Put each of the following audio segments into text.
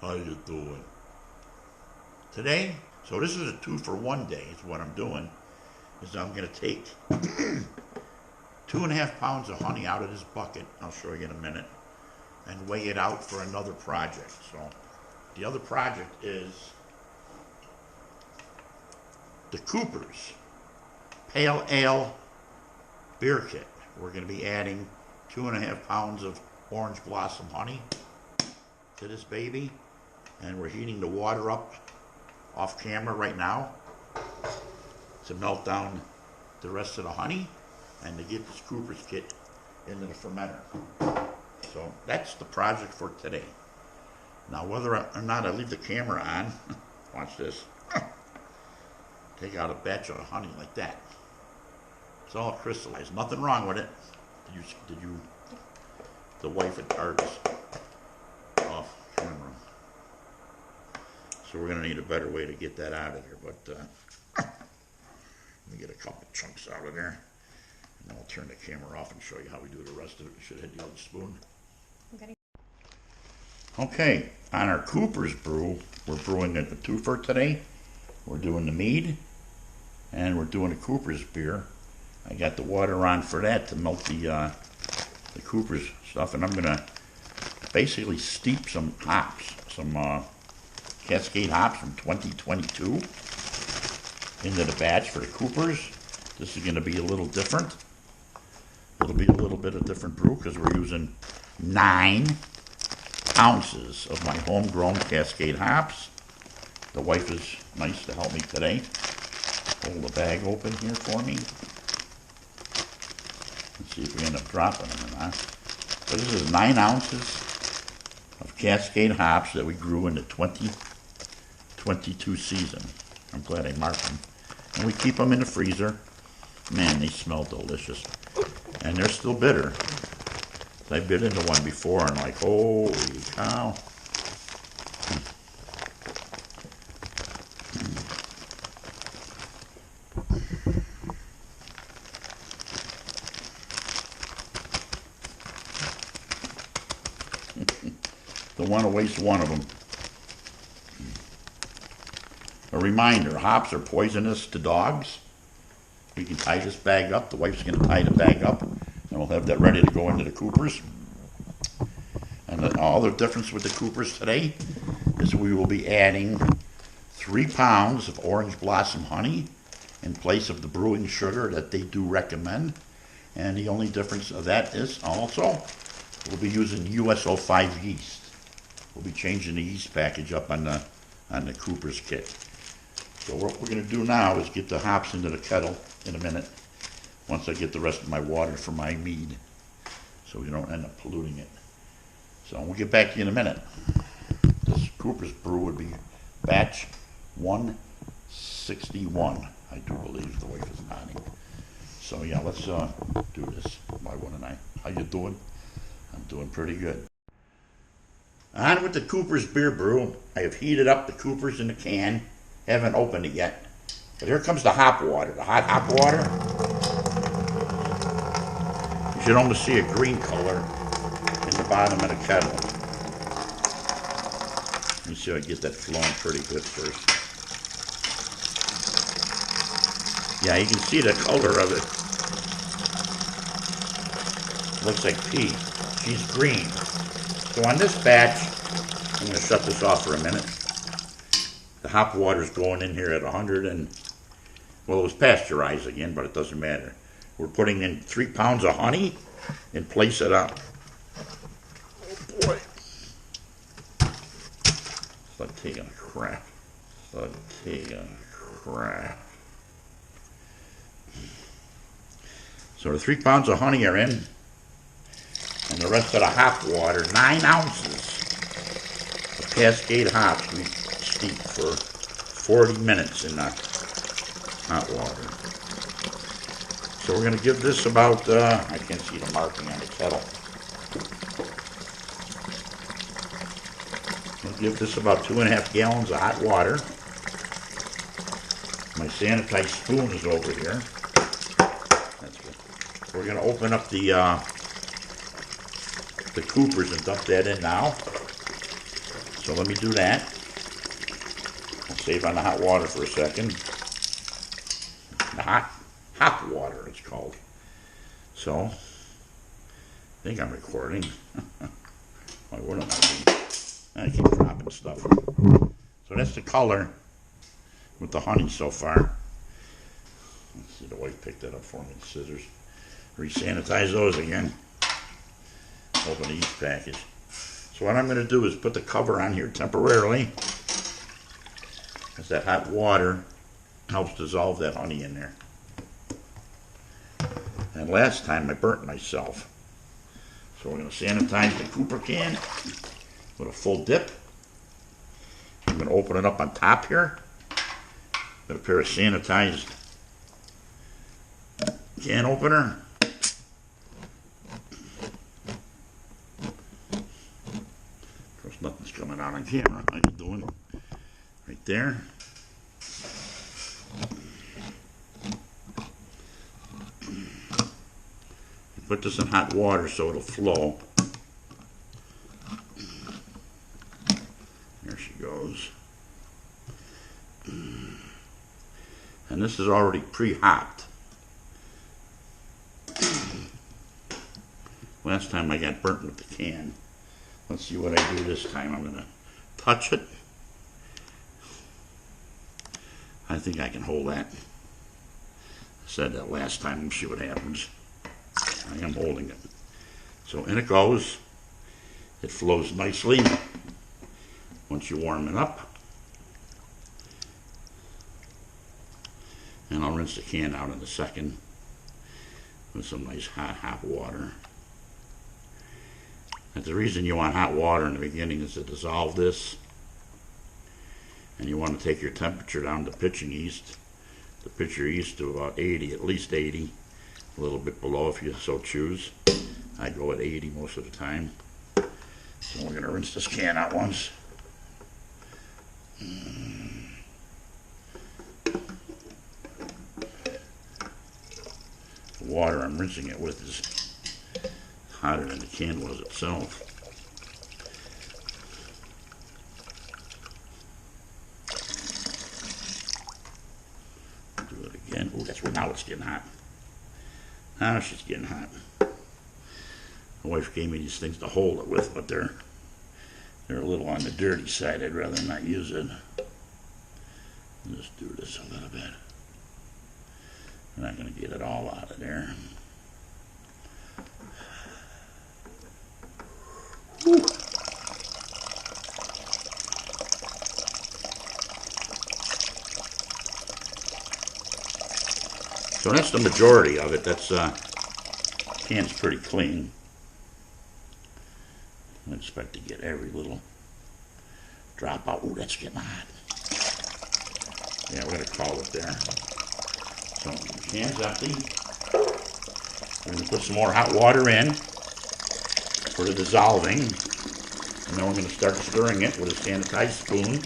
How you doing? Today, so this is a 2-for-1 day. Is what I'm doing. Is I'm gonna take 2.5 pounds of honey out of this bucket. I'll show you in a minute, and weigh it out for another project. So, the other project is the Cooper's Pale Ale Beer Kit. We're gonna be adding 2.5 pounds of orange blossom honey to this baby, and we're heating the water up off camera right now to melt down the rest of the honey and to get this Cooper's kit into the fermenter. So that's the project for today. Now whether or not I leave the camera on, watch this, take out a batch of honey like that. It's all crystallized, nothing wrong with it. Did you the wife at Targus off camera. So we're going to need a better way to get that out of here, but let me get a couple chunks out of there, and then I'll turn the camera off and show you how we do the rest of it. We should hit the other spoon. Okay, on our Cooper's brew, we're brewing a twofer today. We're doing the mead, and we're doing a Cooper's beer. I got the water on for that to melt the Cooper's stuff, and I'm going to basically steep some hops, some Cascade hops from 2022 into the batch for the Coopers. This is going to be a little different. It'll be a little bit of different brew because we're using 9 ounces of my homegrown Cascade hops. The wife is nice to help me today. Hold the bag open here for me. Let's see if we end up dropping them or not. So this is 9 ounces of Cascade hops that we grew in the 2022 season. I'm glad I marked them. And we keep them in the freezer. Man, they smell delicious. And they're still bitter. I bit into one before and like, holy cow. Don't want to waste one of them. A reminder, hops are poisonous to dogs. We can tie this bag up. The wife's going to tie the bag up, and we'll have that ready to go into the Coopers. And the other difference with the Coopers today is we will be adding 3 pounds of orange blossom honey in place of the brewing sugar that they do recommend. And the only difference of that is also we'll be using US-05 yeast. We'll be changing the yeast package up on the Cooper's kit. So what we're going to do now is get the hops into the kettle in a minute, once I get the rest of my water for my mead, so we don't end up polluting it. So we'll get back to you in a minute. This Cooper's brew would be batch 161, I do believe. The wife is nodding. So yeah, let's do this, my one and I. How you doing? I'm doing pretty good. On with the Cooper's beer brew. I have heated up the Cooper's in the can. Haven't opened it yet. But here comes the hop water, the hot hop water. You should almost see a green color in the bottom of the kettle. Let me see if I get that flowing pretty good first. Yeah, you can see the color of it. Looks like pea. She's green. So on this batch, I'm going to shut this off for a minute. The hop water's going in here at 100 and, well, it was pasteurized again, but it doesn't matter. We're putting in 3 pounds of honey and place it up. Oh boy. It's like taking a crap. It's like taking a crap. So the 3 pounds of honey are in, and the rest of the hop water, 9 ounces of Cascade hops we steep for 40 minutes in the hot water. So we're going to give this about, I can't see the marking on the kettle. We'll give this about 2.5 gallons of hot water. My sanitized spoon is over here. That's good. We're going to open up the Coopers and dump that in now. So let me do that. I'll save on the hot water for a second. The hot water, it's called. So, I think I'm recording. Why wouldn't I be? I keep dropping stuff. So that's the color with the honey so far. Let's see, the wife picked that up for me, the scissors. Re-sanitize those again. Open each package. So what I'm going to do is put the cover on here temporarily, because that hot water helps dissolve that honey in there. And last time I burnt myself. So we're going to sanitize the Cooper can with a full dip. I'm going to open it up on top here. Got a pair of sanitized can opener. Of course, nothing's coming out on camera. How you doing? Right there. Put this in hot water so it'll flow. There she goes. And this is already pre-hopped. Last time I got burnt with the can. Let's see what I do this time. I'm going to touch it. I think I can hold that. I said that last time. We'll see what happens. I am holding it. So in it goes. It flows nicely once you warm it up. And I'll rinse the can out in a second with some nice hot water. And the reason you want hot water in the beginning is to dissolve this. And you want to take your temperature down to pitching yeast. The pitch your yeast to about 80, at least 80. A little bit below if you so choose. I go at 80 most of the time. So we're going to rinse this can out once. The water I'm rinsing it with is hotter than the can was itself. Do it again. Oh, that's where now it's getting hot. Now she's getting hot. My wife gave me these things to hold it with, but they're a little on the dirty side. I'd rather not use it. Just do this a little bit. I'm not going to get it all out of there. Whew. So that's the majority of it. That's can's pretty clean. I expect to get every little drop out. Ooh, that's getting hot. Yeah, we're gonna call it there. So the can's empty. We're gonna put some more hot water in for the dissolving, and then we're gonna start stirring it with a sanitized spoon.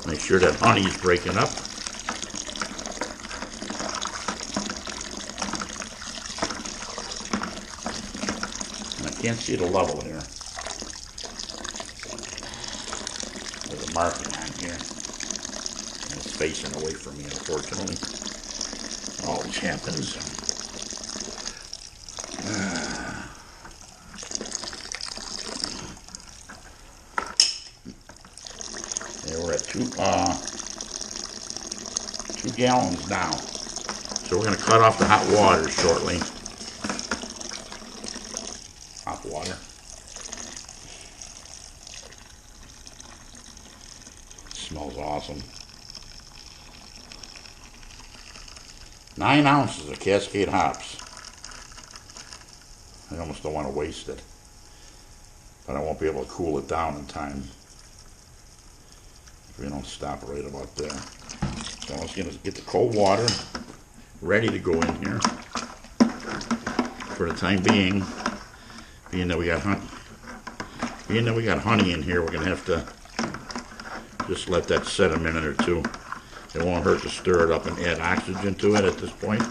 Make sure that honey is breaking up. And I can't see the level here. There's a marking on here. And it's facing away from me, unfortunately. It always happens. We're at 2 gallons now. So we're going to cut off the hot water shortly. Hot water. It smells awesome. 9 ounces of Cascade hops. I almost don't want to waste it, but I won't be able to cool it down in time. We don't stop right about there. So I'm just going to get the cold water ready to go in here. For the time being that we got honey in here, we're going to have to just let that set a minute or two. It won't hurt to stir it up and add oxygen to it at this point.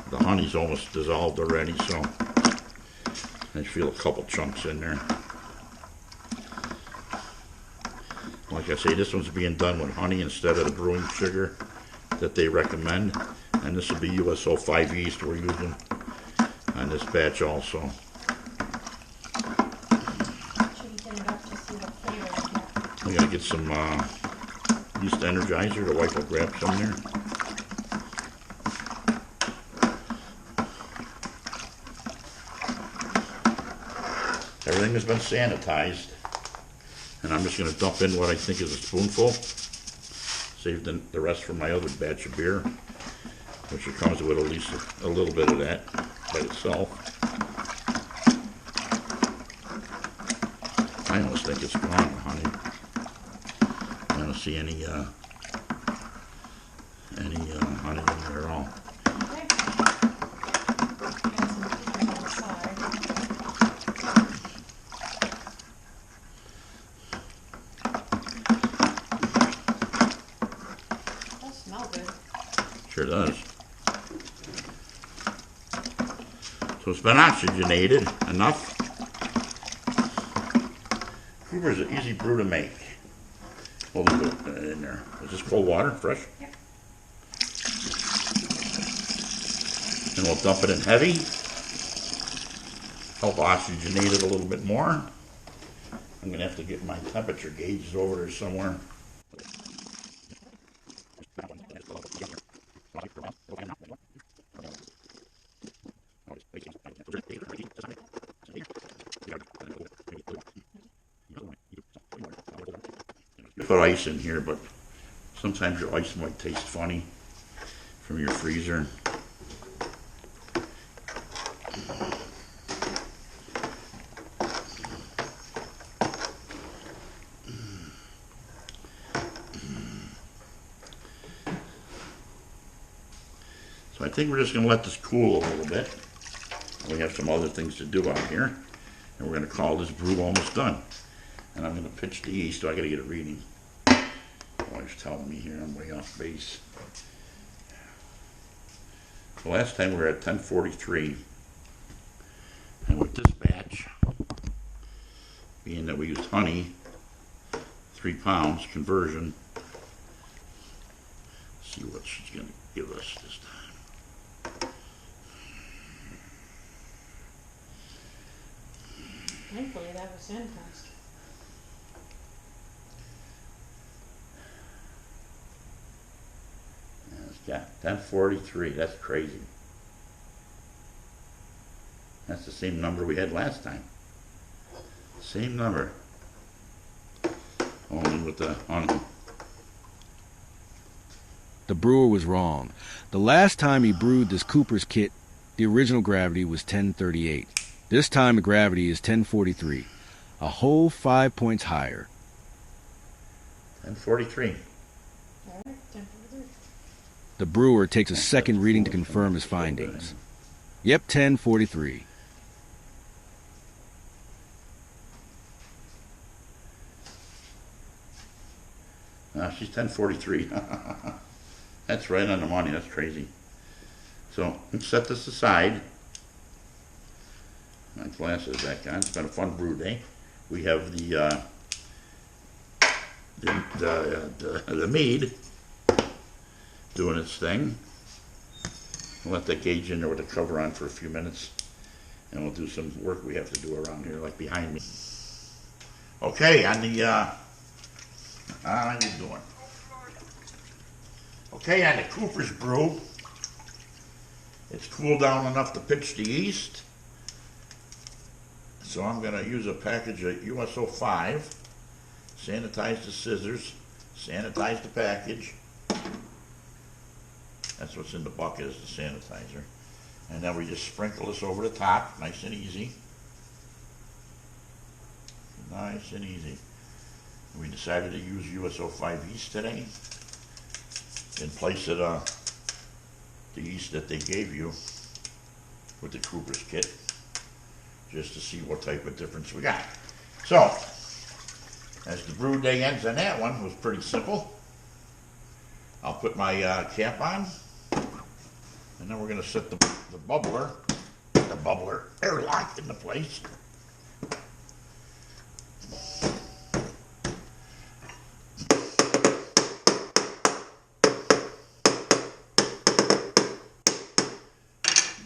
The honey's almost dissolved already, so I feel a couple chunks in there. Like I say, this one's being done with honey instead of the brewing sugar that they recommend. And this will be USO 5 yeast we're using on this batch also. I'm going to get some yeast energizer. The wife will grab some there. Everything has been sanitized. And I'm just going to dump in what I think is a spoonful. Save the rest for my other batch of beer, which comes with at least a little bit of that by itself. I almost think it's gone, honey. I don't see any honey in there at all. Sure does. So it's been oxygenated enough. Cooper's an easy brew to make. We'll just put it in there. Is this cold water, fresh? Yep. And we'll dump it in heavy. Help oxygenate it a little bit more. I'm going to have to get my temperature gauges over there somewhere. Put ice in here, but sometimes your ice might taste funny from your freezer. So I think we're just going to let this cool a little bit. We have some other things to do out here, and we're going to call this brew almost done. And I'm going to pitch the yeast, so I got to get a reading. My wife's telling me here I'm way off base. So last time we were at 1043. And with this batch, being that we used honey, 3 pounds conversion, let's see what she's going to give us this time. Thankfully, that was sanitized. Yeah, 1043. That's crazy. That's the same number we had last time. Same number. Only with the honey. The brewer was wrong. The last time he brewed this Cooper's kit, the original gravity was 1038. This time the gravity is 1043. A whole 5 points higher. 1043. All right, 1043. The brewer takes a second reading to confirm his findings. Yep, 1043. She's 1043. That's right on the money. That's crazy. So let's set this aside. My glasses back on. It's been a fun brew day. We have the mead doing its thing. We'll let that gauge in there with the cover on for a few minutes, and we'll do some work we have to do around here, like behind me. Okay, on the how you doing? Okay, on the Cooper's brew, it's cooled down enough to pitch the yeast. So I'm going to use a package of USO 5, sanitize the scissors, sanitize the package. That's what's in the bucket, is the sanitizer. And then we just sprinkle this over the top, nice and easy. Nice and easy. We decided to use USO 5 yeast today in place of the yeast that they gave you with the Cooper's kit, just to see what type of difference we got. So, as the brew day ends on that one, it was pretty simple. I'll put my cap on, and then we're going to set the bubbler, the the bubbler airlocked into place.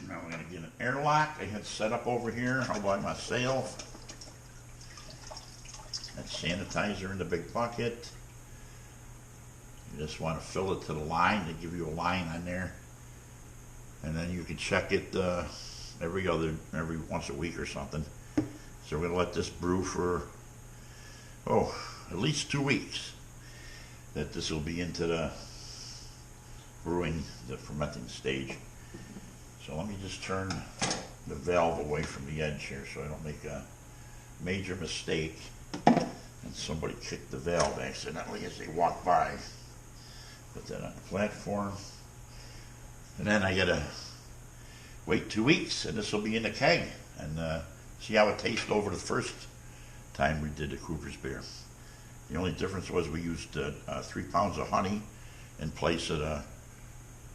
Now we're going to get an airlock. I had set up over here all by myself. That's sanitizer in the big bucket. You just want to fill it to the line. They give you a line on there. And then you can check it every once a week or something. So we're going to let this brew for, at least 2 weeks. That this will be into the brewing, the fermenting stage. So let me just turn the valve away from the edge here so I don't make a major mistake and somebody kick the valve accidentally as they walk by. Put that on the platform. And then I gotta wait 2 weeks and this will be in the keg and see how it tastes over the first time we did the Cooper's beer. The only difference was we used 3 pounds of honey in place of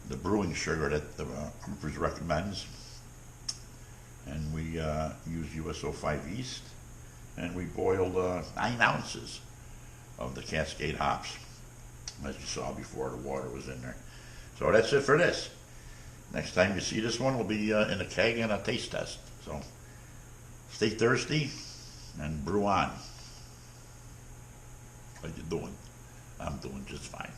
the brewing sugar that the Cooper's recommends. And we used US-05 yeast, and we boiled 9 ounces of the Cascade hops, as you saw before the water was in there. So that's it for this. Next time you see this one will be in a keg and a taste test. So stay thirsty and brew on. How you doing? I'm doing just fine.